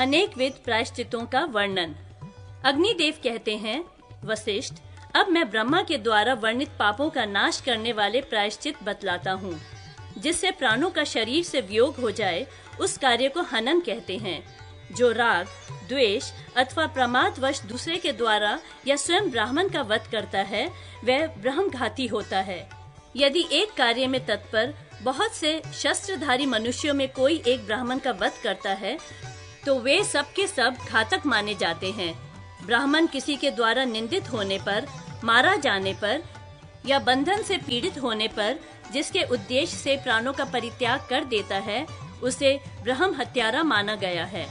अनेकविध प्रायश्चितों का वर्णन। अग्निदेव कहते हैं, वशिष्ठ, अब मैं ब्रह्मा के द्वारा वर्णित पापों का नाश करने वाले प्रायश्चित बतलाता हूँ। जिससे प्राणों का शरीर से वियोग हो जाए, उस कार्य को हनन कहते हैं। जो राग, द्वेष अथवा प्रमादवश दूसरे के द्वारा या स्वयं ब्राह्मण का वध करता है, वह ब्रह्मघाती होता है। यदि एक कार्य में तत्पर बहुत से शस्त्रधारी मनुष्यों में कोई एक ब्राह्मण का वध करता है, तो वे सब के सब घातक माने जाते हैं। ब्राह्मण किसी के द्वारा निंदित होने पर, मारा जाने पर या बंधन से पीड़ित होने पर जिसके उद्देश्य से प्राणों का परित्याग कर देता है, उसे ब्रह्म हत्यारा माना गया है।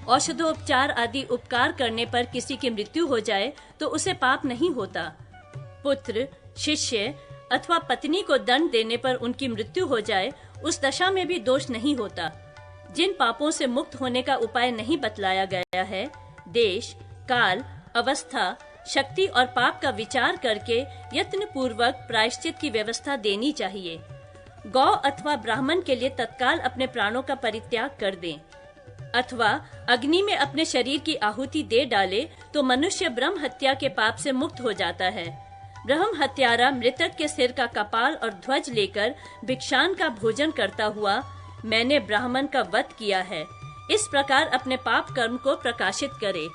औषधोपचार आदि उपकार करने पर किसी की मृत्यु हो जाए तो उसे पाप नहीं होता। पुत्र, शिष्य अथवा पत्नी को दंड देने पर उनकी मृत्यु हो जाए, उस दशा में भी दोष नहीं होता। जिन पापों से मुक्त होने का उपाय नहीं बतलाया गया है, देश, काल, अवस्था, शक्ति और पाप का विचार करके यत्न पूर्वक प्रायश्चित की व्यवस्था देनी चाहिए। गौ अथवा ब्राह्मण के लिए तत्काल अपने प्राणों का परित्याग कर दें, अथवा अग्नि में अपने शरीर की आहुति दे डाले तो मनुष्य ब्रह्म हत्या के पाप से मुक्त हो जाता है। ब्रह्म हत्यारा मृतक के सिर का कपाल और ध्वज लेकर भिक्षान का भोजन करता हुआ, मैंने ब्राह्मण का वध किया है, इस प्रकार अपने पाप कर्म को प्रकाशित करे।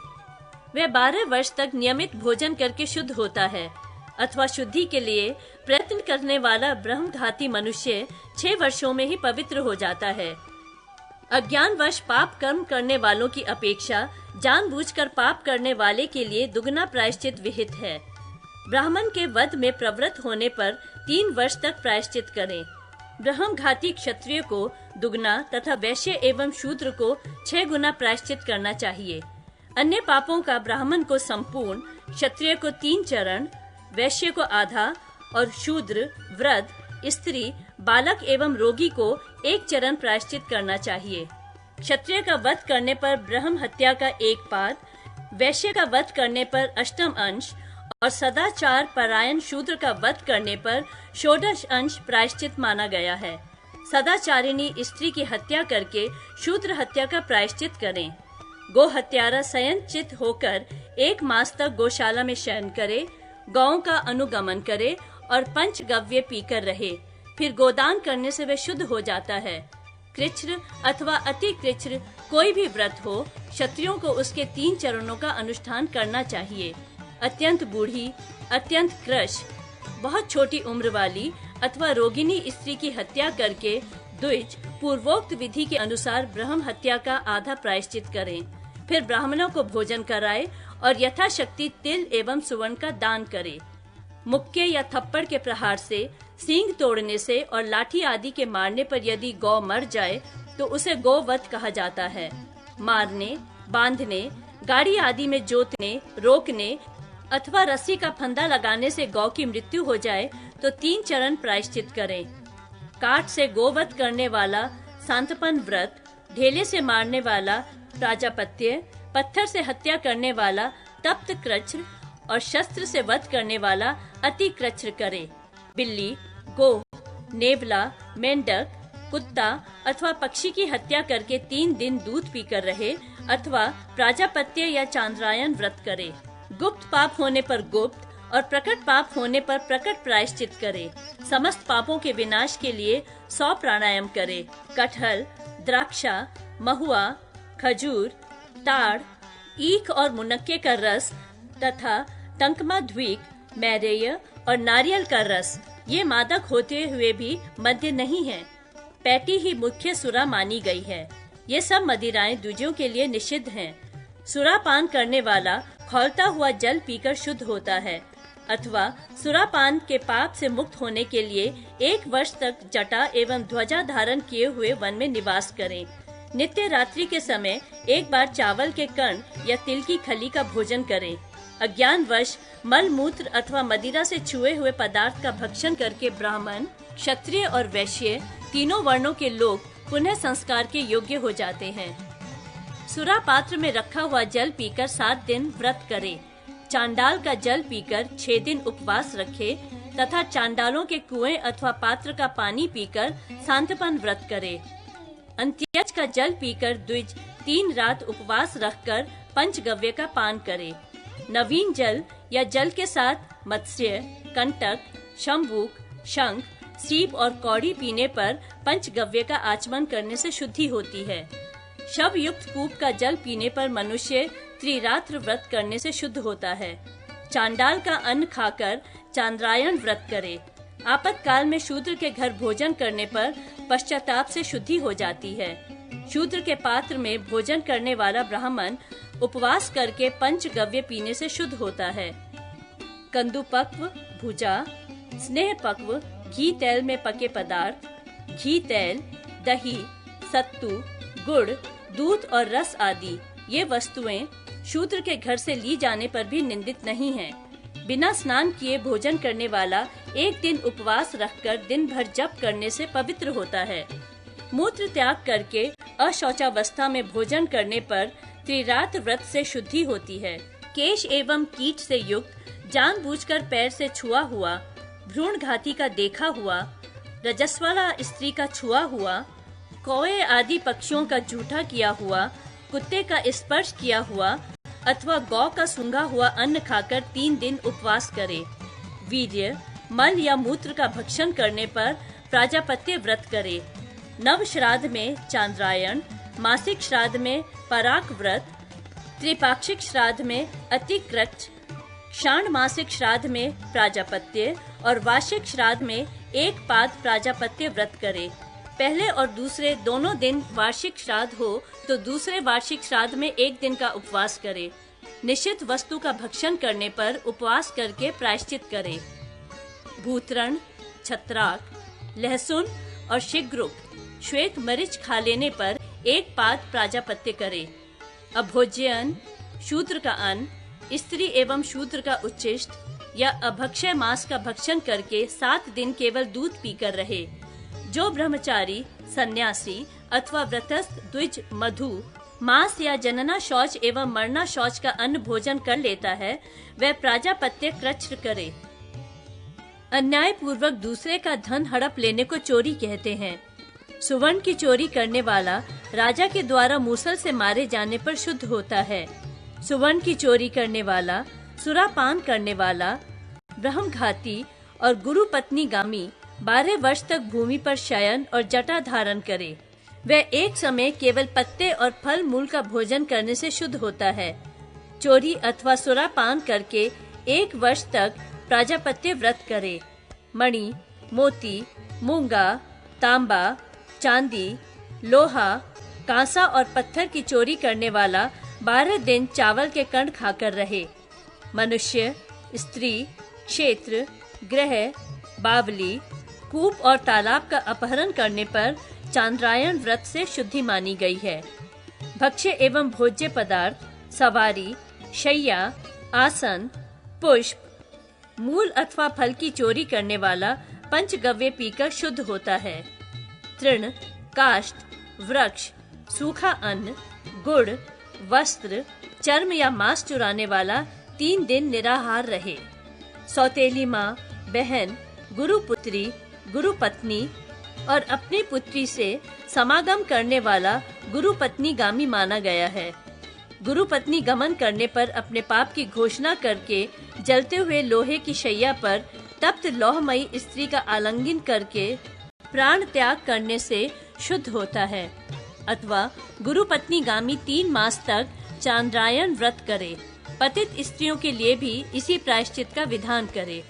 वह 12 वर्ष तक नियमित भोजन करके शुद्ध होता है, अथवा शुद्धि के लिए प्रयत्न करने वाला ब्रह्मघाती मनुष्य 6 वर्षों में ही पवित्र हो जाता है। अज्ञानवश पाप कर्म करने वालों की अपेक्षा जानबूझकर पाप करने वाले के लिए दुगना प्रायश्चित विहित है। ब्राह्मण के वध में प्रवृत्त होने पर 3 वर्ष तक प्रायश्चित करें। ब्रह्मघाती क्षत्रिय को दुगना तथा वैश्य एवं शूद्र को 6 गुना प्रायश्चित करना चाहिए। अन्य पापों का ब्राह्मण को संपूर्ण, क्षत्रिय को 3 चरण, वैश्य को आधा और शूद्र, वृद्ध, स्त्री, बालक एवं रोगी को 1 चरण प्रायश्चित करना चाहिए। क्षत्रिय का वध करने पर ब्रह्म हत्या का 1 पाद, वैश्य का वध करने पर अष्टम अंश और सदाचार परायण शूद्र का वध करने पर 16 अंश प्रायश्चित माना गया है। सदाचारिणी स्त्री की हत्या करके शूद्र हत्या का प्रायश्चित करें। गो हत्यारा संयंचित होकर 1 मास तक गौशाला में शयन करे, गौओं का अनुगमन करे और पंचगव्य पीकर रहे। फिर गोदान करने से वह शुद्ध हो जाता है। कृच्छ्र अथवा अति कृच्छ्र कोई भी व्रत हो, क्षत्रियों को उसके 3 चरणों का अनुष्ठान करना चाहिए। अत्यंत बूढ़ी, अत्यंत कृश, बहुत छोटी उम्र वाली अथवा रोगिणी स्त्री की हत्या करके द्विज पूर्वोक्त विधि के अनुसार ब्रह्म हत्या का आधा प्रायश्चित करें। फिर ब्राह्मणों को भोजन कराए और यथाशक्ति तिल एवं सुवर्ण का दान करे। मुक्के या थप्पड़ के प्रहार से, सींग तोड़ने से और लाठी आदि के मारने पर यदि गौ मर जाए तो उसे गौवध कहा जाता है। मारने, बांधने, गाड़ी आदि में जोतने, रोकने अथवा रस्सी का फंदा लगाने से गौ की मृत्यु हो जाए तो 3 चरण प्रायश्चित करें। काट से गोवध करने वाला सांतपन व्रत, ढेले से मारने वाला प्राजापत्य, पत्थर से हत्या करने वाला तप्त कृच्छ्र और शस्त्र से वध करने वाला अति कृच्छ्र करे। बिल्ली, गो, नेवला, मेंढक, कुत्ता अथवा पक्षी की हत्या करके 3 दिन दूध पीकर रहे, अथवा प्राजापत्य या चांद्रायन व्रत करे। गुप्त पाप होने पर गुप्त और प्रकट पाप होने पर प्रकट प्रायश्चित करे। समस्त पापों के विनाश के लिए 100 प्राणायाम करे। कटहल, द्राक्षा, महुआ, खजूर, ताड़, ईख और मुनक्के का रस तथा टंकमा द्वीक, मैरेय और नारियल का रस, ये मादक होते हुए भी मद्य नहीं है। पैटी ही मुख्य सुरा मानी गई है। ये सब मदिराएं द्विजों के लिए निषिद्ध हैं। सुरापान करने वाला खौलता हुआ जल पीकर शुद्ध होता है, अथवा सुरापान के पाप से मुक्त होने के लिए 1 वर्ष तक जटा एवं ध्वजा धारण किए हुए वन में निवास करें। नित्य रात्रि के समय 1 बार चावल के कण या तिल की खली का भोजन करें। अज्ञानवश मल मूत्र अथवा मदिरा से छुए हुए पदार्थ का भक्षण करके ब्राह्मण, क्षत्रिय और वैश्य तीनों वर्णों के लोग पुनः संस्कार के योग्य हो जाते हैं। सुरा पात्र में रखा हुआ जल पीकर 7 दिन व्रत करे। चांडाल का जल पीकर 6 दिन उपवास रखे तथा चांडालों के कुएं अथवा पात्र का पानी पीकर सांतपन व्रत करे। अंत्यज का जल पीकर द्विज 3 रात उपवास रखकर पंचगव्य का पान करे। नवीन जल या जल के साथ मत्स्य, कंटक, शंभूक, शंख, सीप और कौड़ी पीने पर पंचगव्य का आचमन करने से शुद्धि होती है। शव युक्त कूप का जल पीने पर मनुष्य त्रिरात्र व्रत करने से शुद्ध होता है। चांडाल का अन्न खाकर चांद्रायण व्रत करे। आपातकाल में शूद्र के घर भोजन करने पर पश्चाताप से शुद्धि हो जाती है। शूद्र के पात्र में भोजन करने वाला ब्राह्मण उपवास करके पंचगव्य पीने से शुद्ध होता है। कंदुपक्व, भुजा, स्नेह पक्व, घी तेल में पके पदार्थ, घी तेल, दही, सत्तू, गुड़, दूध और रस आदि ये वस्तुएं शूद्र के घर से ली जाने पर भी निंदित नहीं हैं। बिना स्नान किए भोजन करने वाला एक दिन उपवास रखकर दिन भर जप करने से पवित्र होता है। मूत्र त्याग करके अशौचावस्था में भोजन करने पर त्रिरात्र व्रत से शुद्धि होती है। केश एवं कीट से युक्त जानबूझकर पैर से छुआ हुआ, भ्रूण घाती का देखा हुआ, रजस्वला स्त्री का छुआ हुआ, कौए आदि पक्षियों का जूठा किया हुआ, कुत्ते का स्पर्श किया हुआ अथवा गौ का सूंघा हुआ अन्न खाकर 3 दिन उपवास करे। वीर्य, मल या मूत्र का भक्षण करने पर प्राजापत्य व्रत करे। नव श्राद्ध में चांद्रायण, मासिक श्राद्ध में पराक व्रत, त्रिपाक्षिक श्राद्ध में अतिक्रच, षाण मासिक श्राद्ध में प्राजापत्य और वार्षिक श्राद्ध में एक पाद प्राजापत्य व्रत करे। पहले और दूसरे दोनों दिन वार्षिक श्राद्ध हो तो दूसरे वार्षिक श्राद्ध में एक दिन का उपवास करे। निश्चित वस्तु का भक्षण करने पर उपवास करके प्रायश्चित करे। भूतरण, छत्राक, लहसुन और शिग्रुक, श्वेत मरीच खा लेने पर एक पाद प्राजापत्य करे। अभोज्य अन्न, शूद्र का अन्न, स्त्री एवं शूद्र का उच्छिष्ट या अभक्षय मांस का भक्षण करके 7 दिन केवल दूध पीकर रहे। जो ब्रह्मचारी, सन्यासी अथवा व्रतस्थ द्विज मधु, मांस या जनना शौच एवं मरना शौच का अन्न भोजन कर लेता है वह प्राजापत्य कृच्छ करे। अन्याय पूर्वक दूसरे का धन हड़प लेने को चोरी कहते हैं। सुवर्ण की चोरी करने वाला राजा के द्वारा मूसल से मारे जाने पर शुद्ध होता है। सुवर्ण की चोरी करने वाला, सुरापान करने वाला, ब्रह्मघाती और गुरु पत्नी गामी 12 वर्ष तक भूमि पर शयन और जटा धारण करे। वह एक समय केवल पत्ते और फल मूल का भोजन करने से शुद्ध होता है। चोरी अथवा सुरापान करके 1 वर्ष तक प्राजापत्य व्रत करे। मणि, मोती, मूंगा, तांबा, चांदी, लोहा, कांसा और पत्थर की चोरी करने वाला 12 दिन चावल के कण खाकर रहे। मनुष्य, स्त्री, क्षेत्र, ग्रह, बावली, कूप और तालाब का अपहरण करने पर चांद्रायण व्रत से शुद्धि मानी गई है। भक्ष्य एवं भोज्य पदार्थ, सवारी, शैया, आसन, पुष्प, मूल अथवा फल की चोरी करने वाला पंचगव्य पीकर शुद्ध होता है। तृण, काष्ठ, वृक्ष, सूखा अन्न, गुड़, वस्त्र, चर्म या मांस चुराने वाला 3 दिन निराहार रहे। सौतेली माँ, बहन, गुरुपुत्री, गुरुपत्नी और अपनी पुत्री से समागम करने वाला गुरुपत्नी गामी माना गया है। गुरुपत्नी गमन करने पर अपने पाप की घोषणा करके जलते हुए लोहे की शैया पर तप्त लौहमयी स्त्री का आलिंगन करके प्राण त्याग करने से शुद्ध होता है। अथवा गुरुपत्नी गामी 3 मास तक चांद्रायण व्रत करे। पतित स्त्रियों के लिए भी इसी प्रायश्चित का विधान करे।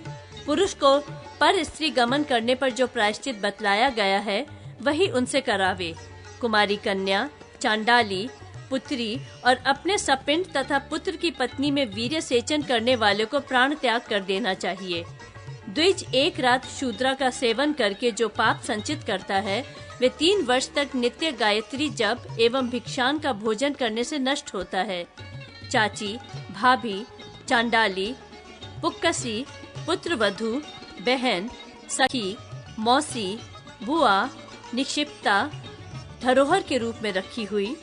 पुरुष को पर स्त्री गमन करने पर जो प्रायश्चित बतलाया गया है वही उनसे करावे। कुमारी कन्या, चांडाली, पुत्री और अपने सपिंड तथा पुत्र की पत्नी में वीर्य सेचन करने वाले को प्राण त्याग कर देना चाहिए। द्विज 1 रात शूद्रा का सेवन करके जो पाप संचित करता है वे 3 वर्ष तक नित्य गायत्री जप एवं भिक्षान का भोजन करने से नष्ट होता है। चाची, भाभी, चांडाली, पुक्कसी, पुत्रवधू, बहन, सखी, मौसी, बुआ, निक्षिप्ता, धरोहर के रूप में रखी हुई,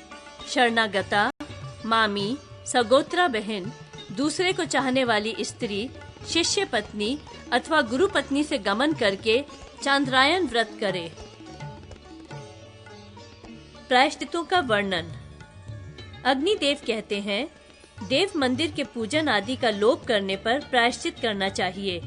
शरणागता, मामी, सगोत्रा बहन, दूसरे को चाहने वाली स्त्री, शिष्य पत्नी अथवा गुरु पत्नी से गमन करके चांद्रायण व्रत करे। प्रायश्चितों का वर्णन। अग्निदेव कहते हैं, देव मंदिर के पूजन आदि का लोप करने पर प्रायश्चित करना चाहिए।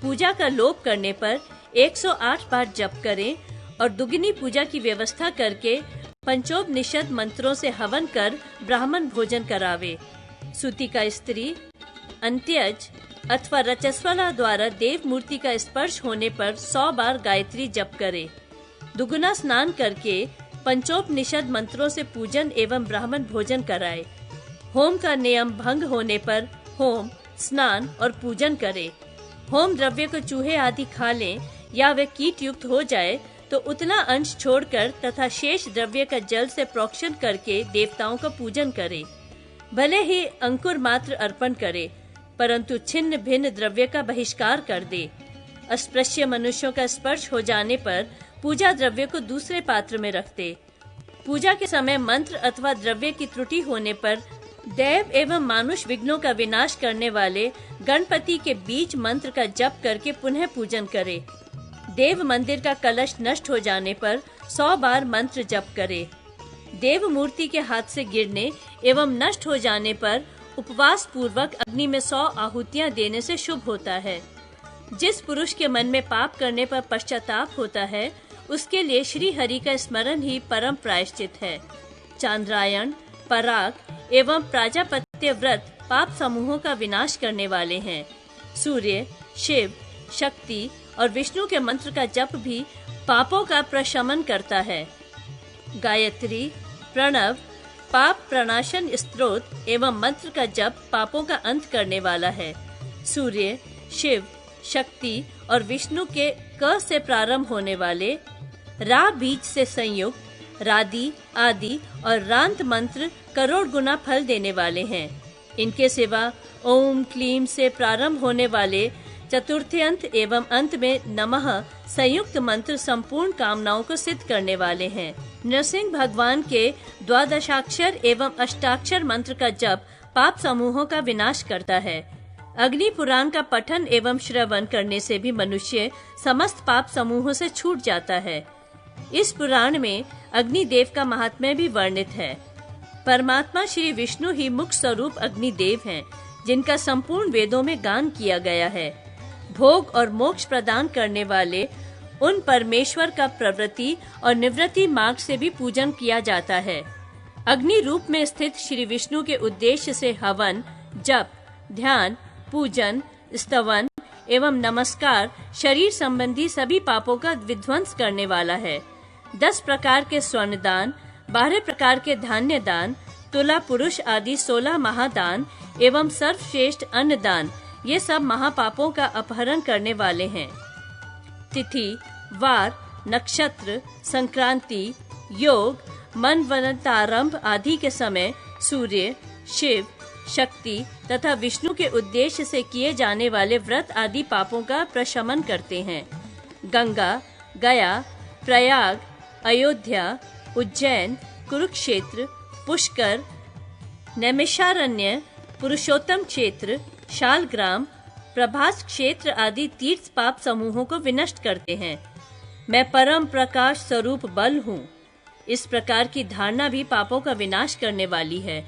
पूजा का लोप करने पर 108 बार जप करें और दुगनी पूजा की व्यवस्था करके पंचोपनिषद मंत्रों से हवन कर ब्राह्मण भोजन करावे। सूती का स्त्री, अंत्यज अथवा रचस्वला द्वारा देव मूर्ति का स्पर्श होने पर 100 बार गायत्री जप करे। दुगुना स्नान करके पंचोपनिषद मंत्रों से पूजन एवं ब्राह्मण भोजन कराए। होम का नियम भंग होने पर होम, स्नान और पूजन करे। होम द्रव्य को चूहे आदि खा लें या वे कीट युक्त हो जाए तो उतना अंश छोड़कर तथा शेष द्रव्य का जल से प्रोक्षण करके देवताओं का पूजन करे। भले ही अंकुर मात्र अर्पण करे, परंतु छिन्न भिन्न द्रव्य का बहिष्कार कर दे। अस्पृश्य मनुष्यों का स्पर्श हो जाने पर पूजा द्रव्य को दूसरे पात्र में रख दे। पूजा के समय मंत्र अथवा द्रव्य की त्रुटि होने पर दैव एवं मानुष विघ्नों का विनाश करने वाले गणपति के बीज मंत्र का जप करके पुनः पूजन करे। देव मंदिर का कलश नष्ट हो जाने पर 100 बार मंत्र जप करे। देव मूर्ति के हाथ से गिरने एवं नष्ट हो जाने पर उपवास पूर्वक अग्नि में 100 आहुतियां देने से शुभ होता है। जिस पुरुष के मन में पाप करने पर पश्चाताप होता है, उसके लिए श्री हरि का स्मरण ही परम प्रायश्चित है। चांद्रायण, पराग एवं प्राजापत्य व्रत पाप समूहों का विनाश करने वाले हैं। सूर्य, शिव, शक्ति और विष्णु के मंत्र का जप भी पापों का प्रशमन करता है। गायत्री, प्रणव, पाप प्रणाशन स्तोत्र एवं मंत्र का जप पापों का अंत करने वाला है। सूर्य, शिव, शक्ति और विष्णु के क से प्रारंभ होने वाले रा बीज से संयुक्त रादि, आदि और रांत मंत्र करोड़ गुना फल देने वाले हैं। इनके सिवा ओम क्लीम से प्रारंभ होने वाले चतुर्थ्यंत एवं अंत में नमः संयुक्त मंत्र संपूर्ण कामनाओं को सिद्ध करने वाले हैं। नरसिंह भगवान के द्वादशाक्षर एवं अष्टाक्षर मंत्र का जप पाप समूहों का विनाश करता है। अग्नि पुराण का पठन एवं श्रवण करने से भी मनुष्य समस्त पाप समूहों से छूट जाता है। इस पुराण में अग्निदेव का महात्म्य भी वर्णित है। परमात्मा श्री विष्णु ही मुख्य स्वरूप अग्निदेव हैं, जिनका संपूर्ण वेदों में गान किया गया है। भोग और मोक्ष प्रदान करने वाले उन परमेश्वर का प्रवृत्ति और निवृत्ति मार्ग से भी पूजन किया जाता है। अग्नि रूप में स्थित श्री विष्णु के उद्देश्य से हवन, जप, ध्यान, पूजन, स्तवन एवं नमस्कार शरीर संबंधी सभी पापों का विध्वंस करने वाला है। 10 प्रकार के स्वर्ण दान, 12 प्रकार के धान्य दान, तुला पुरुष आदि 16 महादान एवं सर्वश्रेष्ठ अन्न दान, ये सब महापापों का अपहरण करने वाले हैं। तिथि, वार, नक्षत्र, संक्रांति, योग, मनवंतारंभ आदि के समय सूर्य, शिव, शक्ति तथा विष्णु के उद्देश्य से किए जाने वाले व्रत आदि पापों का प्रशमन करते हैं। गंगा, गया, प्रयाग, अयोध्या, उज्जैन, कुरुक्षेत्र, पुष्कर, नैमिषारण्य, पुरुषोत्तम क्षेत्र, शालग्राम, प्रभास क्षेत्र आदि तीर्थ पाप समूहों को विनष्ट करते हैं। मैं परम प्रकाश स्वरूप बल हूँ। इस प्रकार की धारणा भी पापों का विनाश करने वाली है।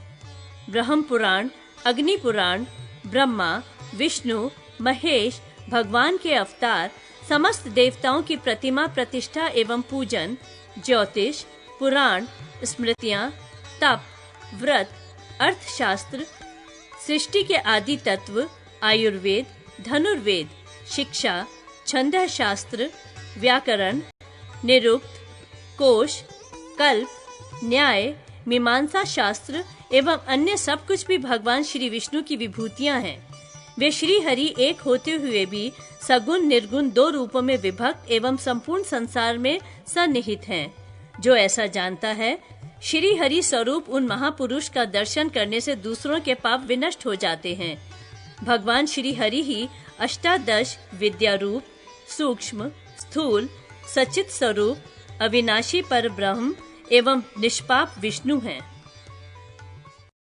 ब्रह्म पुराण, अग्नि पुराण, ब्रह्मा, विष्णु, महेश, भगवान के अवतार, समस्त देवताओं की प्रतिमा प्रतिष्ठा एवं पूजन, ज्योतिष, पुराण, स्मृतियाँ, तप, व्रत, अर्थशास्त्र, सृष्टि के आदि तत्व, आयुर्वेद, धनुर्वेद, शिक्षा, छंद शास्त्र, व्याकरण, निरुक्त, कोश, कल्प, न्याय, मीमांसा शास्त्र एवं अन्य सब कुछ भी भगवान श्री विष्णु की विभूतियां हैं। वे श्री हरि एक होते हुए भी सगुण निर्गुण 2 रूपों में विभक्त एवं संपूर्ण संसार में सन्निहित हैं। जो ऐसा जानता है, श्री हरि स्वरूप उन महापुरुष का दर्शन करने से दूसरों के पाप विनष्ट हो जाते हैं। भगवान श्री हरि ही अष्टादश विद्या रूप, सूक्ष्म, स्थूल, सचित स्वरूप, अविनाशी पर ब्रह्म एवं निष्पाप विष्णु हैं।